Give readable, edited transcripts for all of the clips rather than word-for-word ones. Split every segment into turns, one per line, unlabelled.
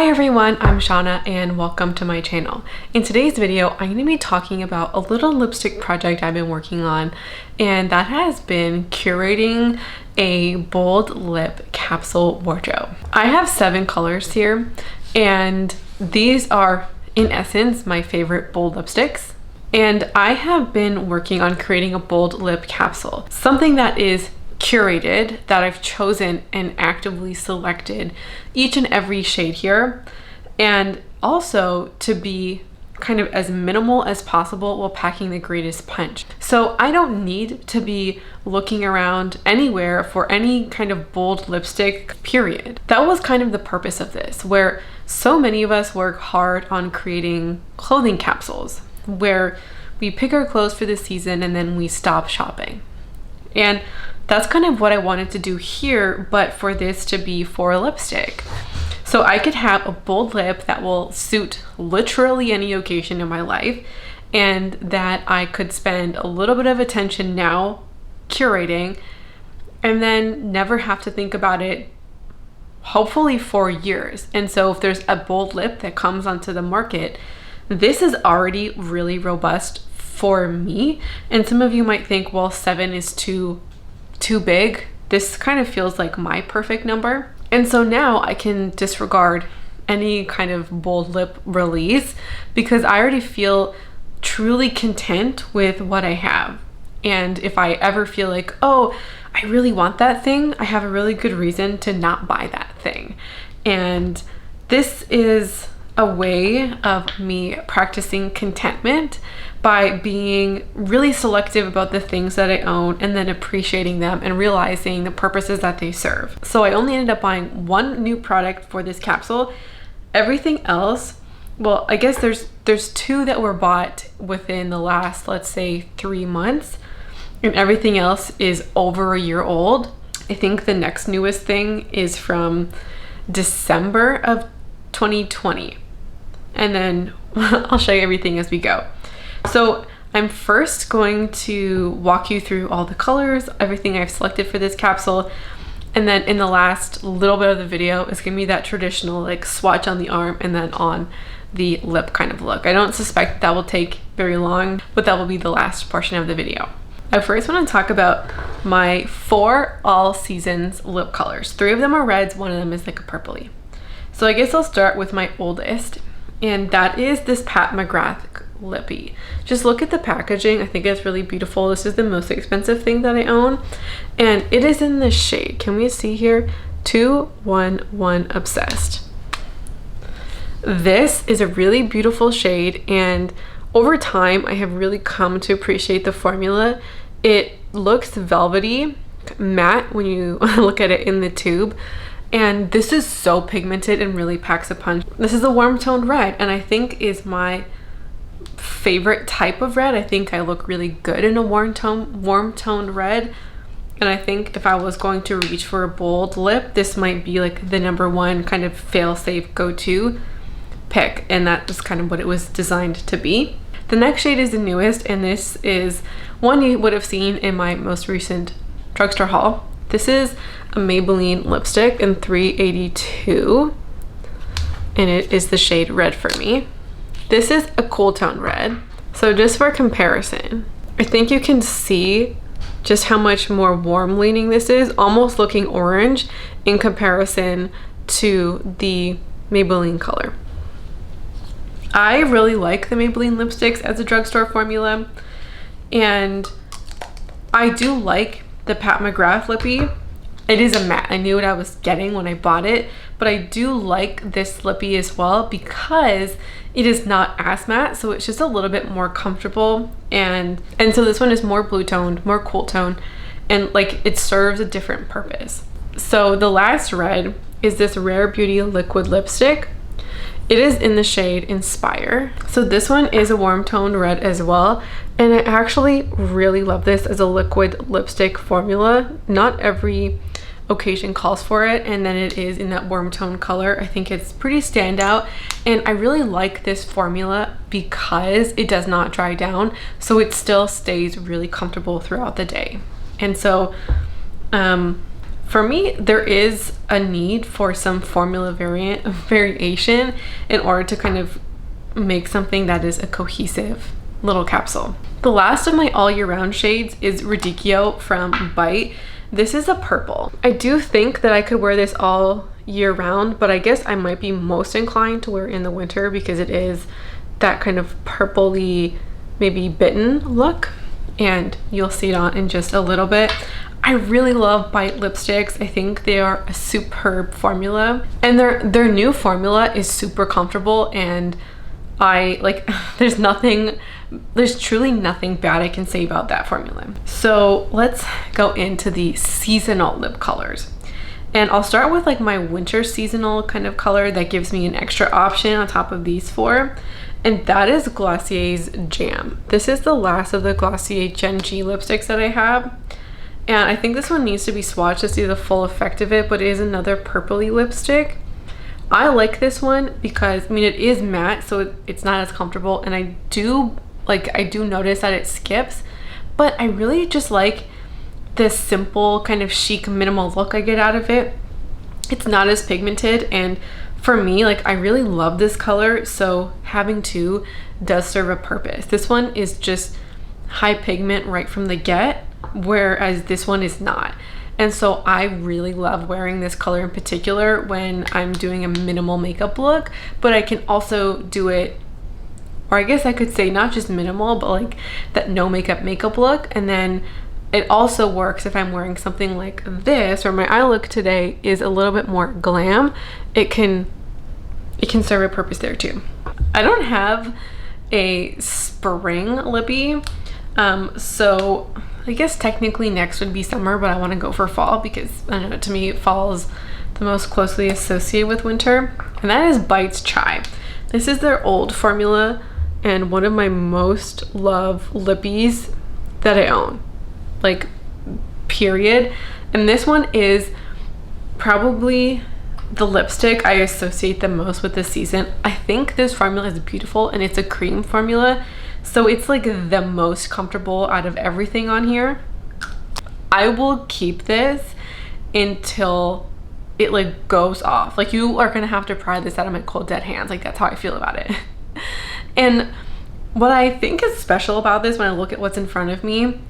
Hi everyone, I'm Shauna and welcome to my channel. In today's video, I'm going to be talking about a little lipstick project I've been working on, and that has been curating a bold lip capsule wardrobe. I have 7 colors here, and these are in essence my favorite bold lipsticks. And I have been working on creating a bold lip capsule, something that is curated, that I've chosen and actively selected each and every shade here, and also to be kind of as minimal as possible while packing the greatest punch. So I don't need to be looking around anywhere for any kind of bold lipstick, period. That was kind of the purpose of this, where so many of us work hard on creating clothing capsules where we pick our clothes for the season and then we stop shopping. And that's kind of what I wanted to do here, but for this to be for a lipstick. So I could have a bold lip that will suit literally any occasion in my life, and that I could spend a little bit of attention now curating and then never have to think about it, hopefully for years. And so if there's a bold lip that comes onto the market, this is already really robust for me. And some of you might think, well, 7 is too big. This kind of feels like my perfect number. And so now I can disregard any kind of bold lip release because I already feel truly content with what I have. And if I ever feel like, oh, I really want that thing, I have a really good reason to not buy that thing. And this is a way of me practicing contentment by being really selective about the things that I own and then appreciating them and realizing the purposes that they serve. So I only ended up buying 1 new product for this capsule. Everything else, well, I guess there's 2 that were bought within the last, let's say, 3 months, and everything else is over a year old. I think the next newest thing is from December of 2020. And then I'll show you everything as we go. So I'm first going to walk you through all the colors, everything I've selected for this capsule. And then in the last little bit of the video is gonna be that traditional like swatch on the arm and then on the lip kind of look. I don't suspect that will take very long, but that will be the last portion of the video. I first want to talk about my 4 all seasons lip colors. 3 of them are reds, 1 of them is like a purpley. So I guess I'll start with my oldest, and that is this Pat McGrath lippie. Just look at the packaging. I think it's really beautiful. This is the most expensive thing that I own, and it is in this shade. Can we see here? 211 Obsessed. This is a really beautiful shade, and over time I have really come to appreciate the formula. It looks velvety, matte when you look at it in the tube, and this is so pigmented and really packs a punch. This is a warm toned red, and I think is my favorite type of red. I think I look really good in a warm toned red, and I think if I was going to reach for a bold lip, this might be like the #1 kind of fail-safe go-to pick, and that is kind of what it was designed to be. The next shade is the newest, and this is one you would have seen in my most recent drugstore haul. This is a Maybelline lipstick in 382, and it is the shade Red for Me. This is a cool tone red. So just for comparison, I think you can see just how much more warm leaning this is, almost looking orange in comparison to the Maybelline color. I really like the Maybelline lipsticks as a drugstore formula, and I do like the Pat McGrath lippie. It is a matte. I knew what I was getting when I bought it, but I do like this lippie as well because it is not as matte, so it's just a little bit more comfortable, and so this one is more blue toned, more cool tone, and like it serves a different purpose. So the last red is this Rare Beauty liquid lipstick. It is in the shade Inspire. So this one is a warm toned red as well, and I actually really love this as a liquid lipstick formula. Not every occasion calls for it, and then it is in that warm tone color. I think it's pretty standout, and I really like this formula because it does not dry down, so it still stays really comfortable throughout the day. And so for me, there is a need for some formula variation in order to kind of make something that is a cohesive little capsule. The last of my all year round shades is Radicchio from Bite. This is a purple. I do think that I could wear this all year round, but I guess I might be most inclined to wear it in the winter because it is that kind of purpley, maybe bitten look, and you'll see it on in just a little bit. I really love Bite lipsticks. I think they are a superb formula, and their new formula is super comfortable, and I like there's truly nothing bad I can say about that formula. So let's go into the seasonal lip colors. And I'll start with like my winter seasonal kind of color that gives me an extra option on top of these four. And that is Glossier's Jam. This is the last of the Glossier Gen G lipsticks that I have. And I think this one needs to be swatched to see the full effect of it, but it is another purpley lipstick. I like this one because, I mean, it is matte, so it's not as comfortable. And I do notice that it skips, but I really just like this simple kind of chic minimal look I get out of it. It's not as pigmented, and for me, like, I really love this color, so having two does serve a purpose. This one is just high pigment right from the get, whereas this one is not. And so I really love wearing this color in particular when I'm doing a minimal makeup look, but I can also do it, or I guess I could say not just minimal, but like that no makeup look. And then it also works if I'm wearing something like this, or my eye look today is a little bit more glam. It can serve a purpose there too. I don't have a spring lippie, so I guess technically next would be summer, but I want to go for fall because I don't know, to me fall is the most closely associated with winter, and that is Bite's Chai. This is their old formula and one of my most loved lippies that I own, like, period. And this one is probably the lipstick I associate the most with this season. I think this formula is beautiful, and it's a cream formula, so it's like the most comfortable out of everything on here. I will keep this until it like goes off. Like, you are gonna have to pry this out of my cold dead hands. Like, that's how I feel about it. And what I think is special about this, when I look at what's in front of me,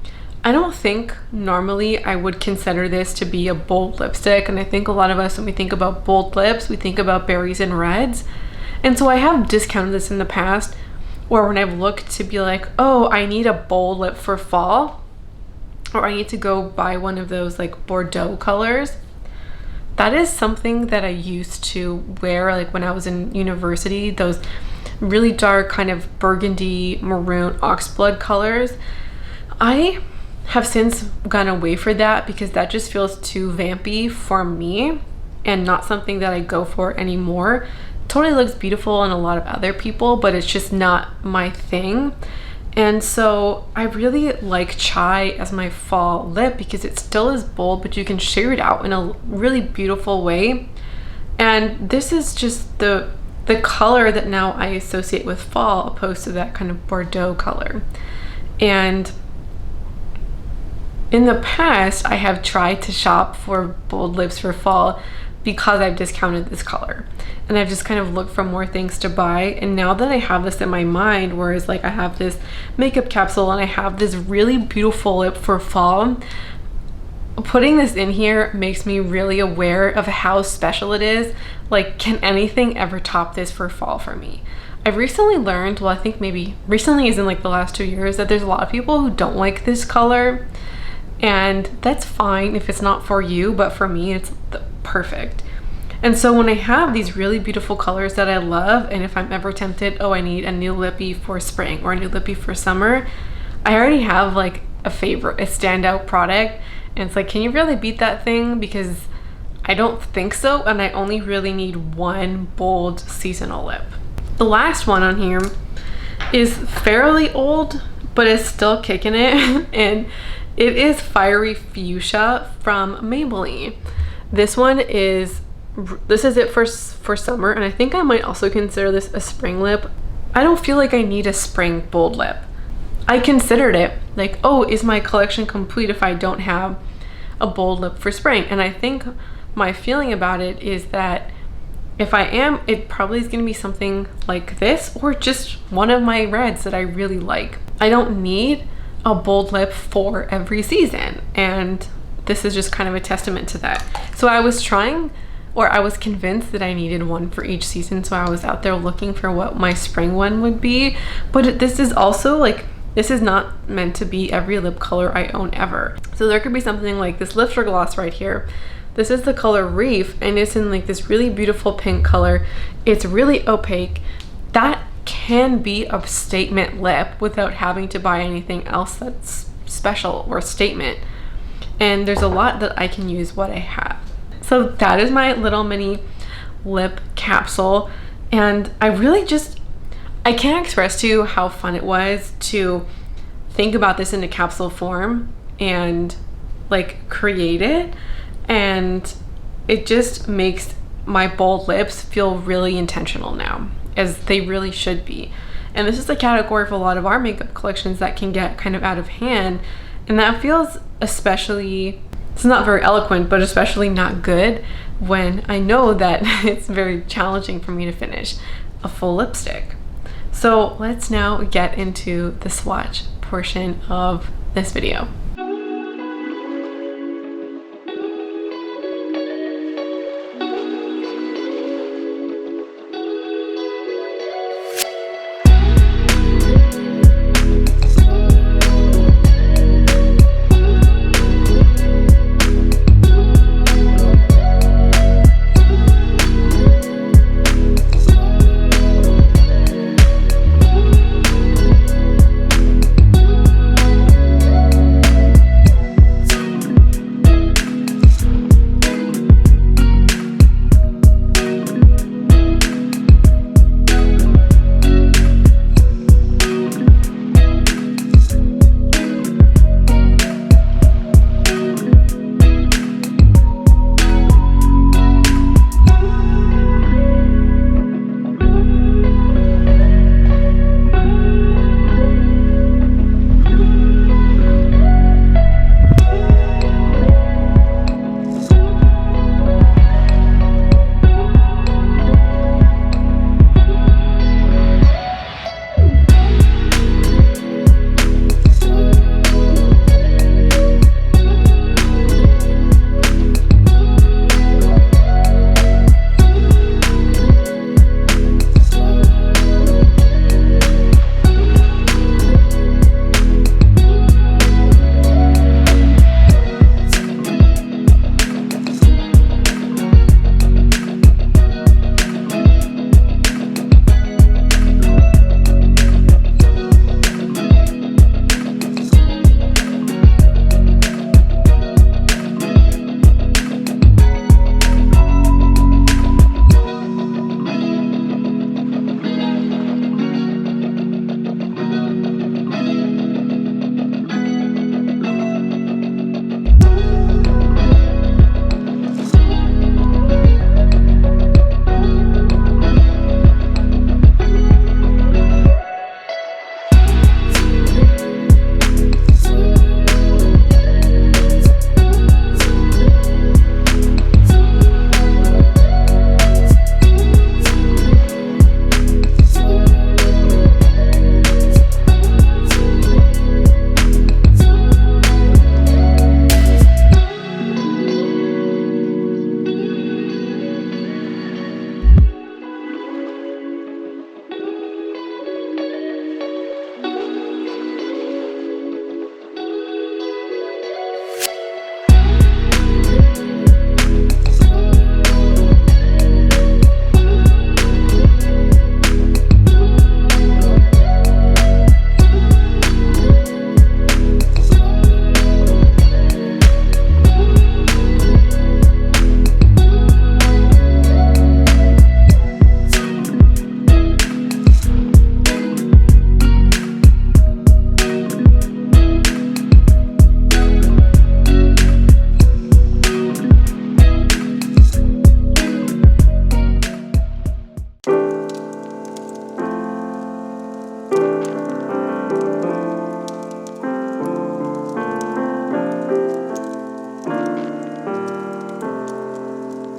I don't think normally I would consider this to be a bold lipstick. And I think a lot of us, when we think about bold lips, we think about berries and reds. And so I have discounted this in the past, or when I've looked to be like, oh, I need a bold lip for fall, or I need to go buy one of those like Bordeaux colors. That is something that I used to wear like when I was in university, those really dark kind of burgundy, maroon, oxblood colors. I have since gone away for that because that just feels too vampy for me and not something that I go for anymore. Totally looks beautiful on a lot of other people, but it's just not my thing. And so I really like Chai as my fall lip because it still is bold, but you can share it out in a really beautiful way. And this is just the color that now I associate with fall, opposed to that kind of Bordeaux color. And in the past, I have tried to shop for bold lips for fall because I've discounted this color, and I've just kind of looked for more things to buy. And now that I have this in my mind, whereas like I have this makeup capsule and I have this really beautiful lip for fall, putting this in here makes me really aware of how special it is. Like, can anything ever top this for fall for me? I've recently learned, well, I think maybe recently is in like the last 2 years, that there's a lot of people who don't like this color, and that's fine if it's not for you, but for me it's perfect. And so when I have these really beautiful colors that I love, and if I'm ever tempted, oh, I need a new lippie for spring or a new lippie for summer, I already have like a favorite, a standout product, and it's like, can you really beat that thing? Because I don't think so, and I only really need one bold seasonal lip. The last one on here is fairly old, but it's still kicking it, and it is Fiery Fuchsia from Maybelline. This is it for summer, and I think I might also consider this a spring lip. I don't feel like I need a spring bold lip. I considered it, like, oh, is my collection complete if I don't have a bold lip for spring. And I think my feeling about it is that if I am, it probably is going to be something like this, or just one of my reds that I really like. I don't need a bold lip for every season, and this is just kind of a testament to that. So I was convinced that I needed one for each season, so I was out there looking for what my spring one would be. But this is also like, this is not meant to be every lip color I own ever. So there could be something like this lifter gloss right here. This is the color Reef, and it's in like this really beautiful pink color. It's really opaque. That can be a statement lip without having to buy anything else that's special or statement. And there's a lot that I can use what I have. So that is my little mini lip capsule. And I really I can't express to you how fun it was to think about this in a capsule form and like create it. And it just makes my bold lips feel really intentional now, as they really should be. And this is a category for a lot of our makeup collections that can get kind of out of hand. And that feels especially, it's not very eloquent, but especially not good when I know that it's very challenging for me to finish a full lipstick. So let's now get into the swatch portion of this video.